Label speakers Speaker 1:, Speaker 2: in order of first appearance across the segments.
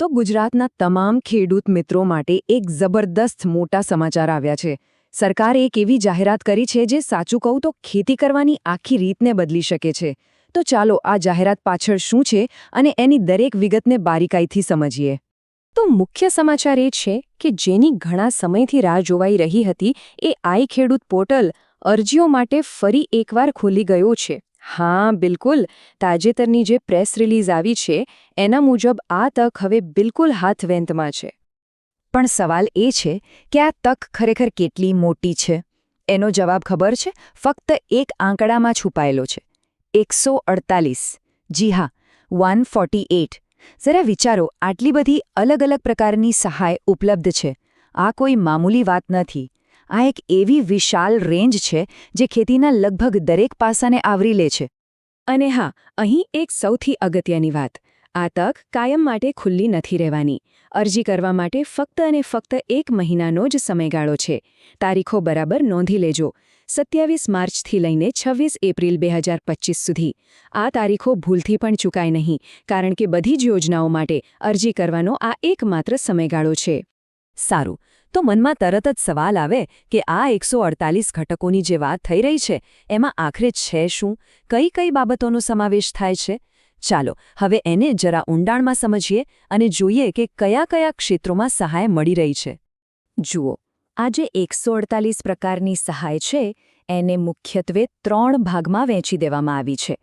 Speaker 1: તો ગુજરાતના તમામ ખેડૂત મિત્રો માટે એક જબરદસ્ત મોટા સમાચાર આવ્યા છે. સરકારે એક એવી જાહેરાત કરી છે જે સાચું કહું તો ખેતી કરવાની આખી રીતને બદલી શકે છે. તો ચાલો આ જાહેરાત પાછળ શું છે અને એની દરેક વિગતને બારીકાઈથી સમજીએ. તો મુખ્ય સમાચાર એ છે કે જેની ઘણા સમયથી રાહ જોવાઈ રહી હતી એ આઈ ખેડૂત પોર્ટલ અરજીઓ માટે ફરી એકવાર ખુલી ગયું છે. હા, બિલકુલ. તાજેતરની જે પ્રેસ રિલીઝ આવી છે એના મુજબ આ તક હવે બિલકુલ હાથવેંતમાં છે. પણ સવાલ એ છે કે આ તક ખરેખર કેટલી મોટી છે? એનો જવાબ ખબર છે? ફક્ત એક આંકડામાં છુપાયેલો છે. 148. જી હા, 148. જરા વિચારો, આટલી બધી અલગ અલગ પ્રકારની સહાય ઉપલબ્ધ છે. આ કોઈ મામૂલી વાત નથી. આ એક એવી વિશાળ રેન્જ છે જે ખેતીના લગભગ દરેક પાસાને આવરી લે છે. અને હા, અહીં એક સૌથી અગત્યની વાત. આ તક કાયમ માટે ખુલ્લી નથી રહેવાની. અરજી કરવા માટે ફક્ત અને ફક્ત 1 મહિનાનો જ સમયગાળો છે. તારીખો બરાબર નોંધી લેજો. 27 માર્ચથી લઈને 26 એપ્રિલ 2025 સુધી. આ તારીખો ભૂલથી પણ ચૂકાય નહીં, કારણ કે બધી જ યોજનાઓ માટે અરજી કરવાનો આ એકમાત્ર સમયગાળો છે. સારું, તો મનમાં તરત જ સવાલ આવે કે આ 148 ઘટકોની જે વાત થઈ રહી છે એમાં આખરે છે શું? કઈ કઈ બાબતોનો સમાવેશ થાય છે? ચાલો હવે એને જરા ઊંડાણમાં સમજીએ અને જોઈએ કે કયા કયા ક્ષેત્રોમાં સહાય મળી રહી છે. જુઓ, આ જે 148 પ્રકારની સહાય છે એને મુખ્યત્વે 3 ભાગમાં વહેંચી દેવામાં આવી છે.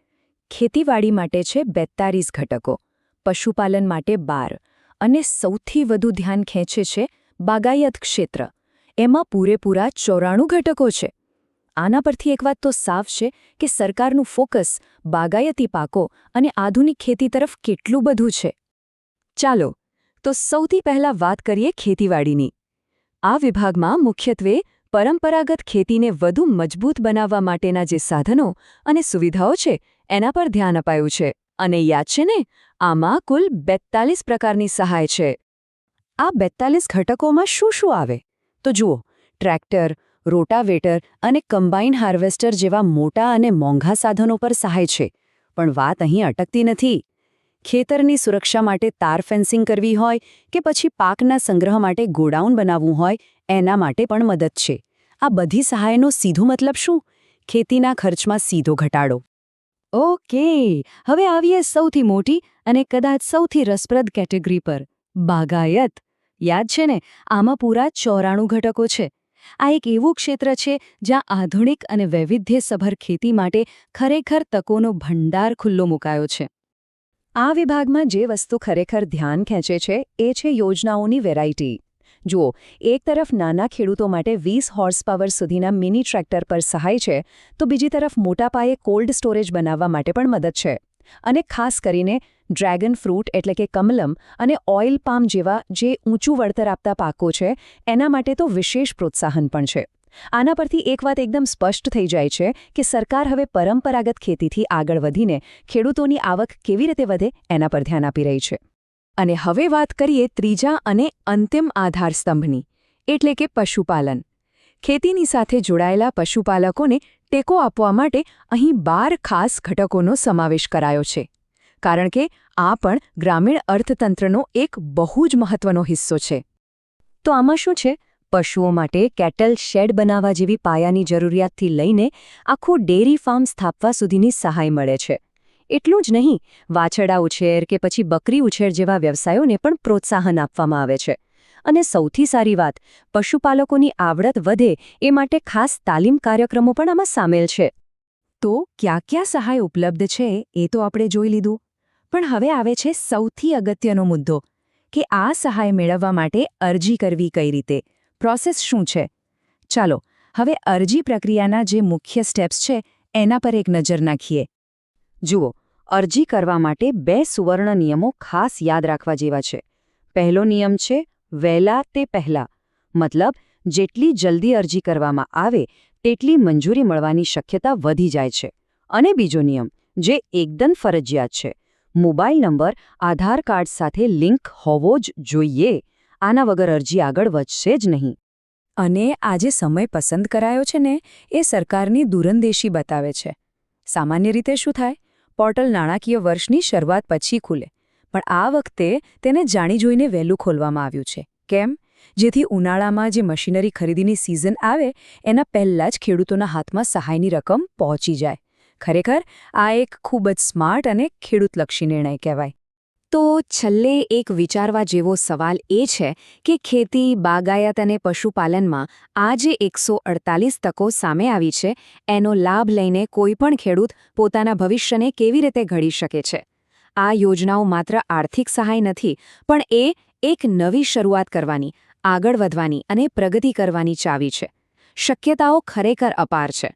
Speaker 1: ખેતીવાડી માટે છે 42 ઘટકો, પશુપાલન માટે 12 અને સૌથી વધુ ધ્યાન ખેંચે છે બાગાયત ક્ષેત્ર. એમાં પૂરેપૂરા 94 ઘટકો છે. આના પરથી એક વાત તો સાફ છે કે સરકારનું ફોકસ બાગાયતી પાકો અને આધુનિક ખેતી તરફ કેટલું બધું છે. ચાલો, તો સૌથી પહેલાં વાત કરીએ ખેતીવાડીની. આ વિભાગમાં મુખ્યત્વે પરંપરાગત ખેતીને વધુ મજબૂત બનાવવા માટેના જે સાધનો અને સુવિધાઓ છે એના પર ધ્યાન અપાયું છે. અને યાદ છે ને, આમાં કુલ 42 પ્રકારની સહાય છે. આ 42 ઘટકોમાં શું શું આવે? તો જુઓ, ટ્રેક્ટર, રોટાવેટર અને કમ્બાઇન હાર્વેસ્ટર જેવા મોટા અને મોંઘા સાધનો પર સહાય છે. પણ વાત અહીં અટકતી નથી. ખેતરની સુરક્ષા માટે તાર ફેન્સિંગ કરવી હોય કે પછી પાકના સંગ્રહ માટે ગોડાઉન બનાવવું હોય, એના માટે પણ મદદ છે. આ બધી સહાયનો સીધો મતલબ શું? ખેતીના ખર્ચમાં સીધો ઘટાડો. ઓકે, હવે આવીએ સૌથી મોટી અને કદાચ સૌથી રસપ્રદ કેટેગરી પર, બાગાયત. યાદ છે ને, આમાં પૂરા 94 ઘટકો છે. આ એક એવું ક્ષેત્ર છે જ્યાં આધુનિક અને વૈવિધ્યસભર ખેતી માટે ખરેખર તકોનો ભંડાર ખુલ્લો મુકાયો છે. આ વિભાગમાં જે વસ્તુ ખરેખર ધ્યાન ખેંચે છે એ છે યોજનાઓની વેરાયટી. જુઓ, એક તરફ નાના ખેડૂતો માટે 20 હોર્સ પાવર સુધીના મિની ટ્રેક્ટર પર સહાય છે, તો બીજી તરફ મોટા પાયે કોલ્ડ સ્ટોરેજ બનાવવા માટે પણ મદદ છે. અને ખાસ કરીને ડ્રેગન ફ્રૂટ એટલે કે કમલમ અને ઓઇલ પામ જેવા જે ઊંચું વળતર આપતા પાકો છે એના માટે તો વિશેષ પ્રોત્સાહન પણ છે. આના પરથી એક વાત એકદમ સ્પષ્ટ થઈ જાય છે કે સરકાર હવે પરંપરાગત ખેતીથી આગળ વધીને ખેડૂતોની આવક કેવી રીતે વધે એના પર ધ્યાન આપી રહી છે. અને હવે વાત કરીએ ત્રીજા અને અંતિમ આધારસ્તંભની, એટલે કે પશુપાલન. ખેતીની સાથે જોડાયેલા પશુપાલકોને ટેકો આપવા માટે અહીં 12 ખાસ ઘટકોનો સમાવેશ કરાયો છે. કારણ કે આ પણ ગ્રામીણ અર્થતંત્રનો એક બહુ જ મહત્વનો હિસ્સો છે. તો આમાં શું છે? પશુઓ માટે કેટલ શેડ બનાવવા જેવી પાયાની જરૂરિયાતથી લઈને આખું ડેરી ફાર્મ સ્થાપવા સુધીની સહાય મળે છે. એટલું જ નહીં, વાછરડા ઉછેર કે પછી બકરી ઉછેર જેવા વ્યવસાયોને પણ પ્રોત્સાહન આપવામાં આવે છે. અને સૌથી સારી વાત, પશુપાલકોની આવડત વધે એ માટે ખાસ તાલીમ કાર્યક્રમો પણ આમાં સામેલ છે. તો ક્યાં ક્યાં સહાય ઉપલબ્ધ છે એ તો આપણે જોઈ લીધું. પણ હવે આવે છે સૌથી અગત્યનો મુદ્દો કે આ સહાય મેળવવા માટે અરજી કરવી કઈ રીતે? પ્રોસેસ શું છે? ચાલો હવે અરજી પ્રક્રિયાના જે મુખ્ય સ્ટેપ્સ છે એના પર એક નજર નાખીએ. જુઓ, અરજી કરવા માટે 2 સુવર્ણ નિયમો ખાસ યાદ રાખવા જેવા છે. પહેલો નિયમ છે વહેલા તે પહેલા. મતલબ જેટલી જલ્દી અરજી કરવામાં આવે તેટલી મંજૂરી મળવાની શક્યતા વધી જાય છે. અને બીજો નિયમ જે એકદમ ફરજિયાત છે, મોબાઈલ નંબર આધાર કાર્ડ સાથે લિંક હોવો જ જોઈએ. આના વગર અરજી આગળ વધશે જ નહીં. અને આ જે સમય પસંદ કરાયો છે ને એ સરકારની દૂરંદેશી બતાવે છે. સામાન્ય રીતે શું થાય? પોર્ટલ નાણાકીય વર્ષની શરૂઆત પછી ખુલે.
Speaker 2: પણ આ વખતે તેને જાણી જોઈને વહેલું ખોલવામાં આવ્યું છે. કેમ? જેથી ઉનાળામાં જે મશીનરી ખરીદીની સિઝન આવે એના પહેલાં જ ખેડૂતોના હાથમાં સહાયની રકમ પહોંચી જાય. ખરેખર આ એક ખૂબ જ સ્માર્ટ અને ખેડૂતલક્ષી નિર્ણય કહેવાય.
Speaker 1: તો છેલ્લે એક વિચારવા જેવો સવાલ એ છે કે ખેતી, બાગાયત અને પશુપાલનમાં આ જે 148 તકો સામે આવી છે એનો લાભ લઈને કોઈપણ ખેડૂત પોતાના ભવિષ્યને કેવી રીતે ઘડી શકે છે. આ યોજનાઓ માત્ર આર્થિક સહાય નથી, પણ એ એક નવી શરૂઆત કરવાની, આગળ વધવાની અને પ્રગતિ કરવાની ચાવી છે. શક્યતાઓ ખરેખર અપાર છે.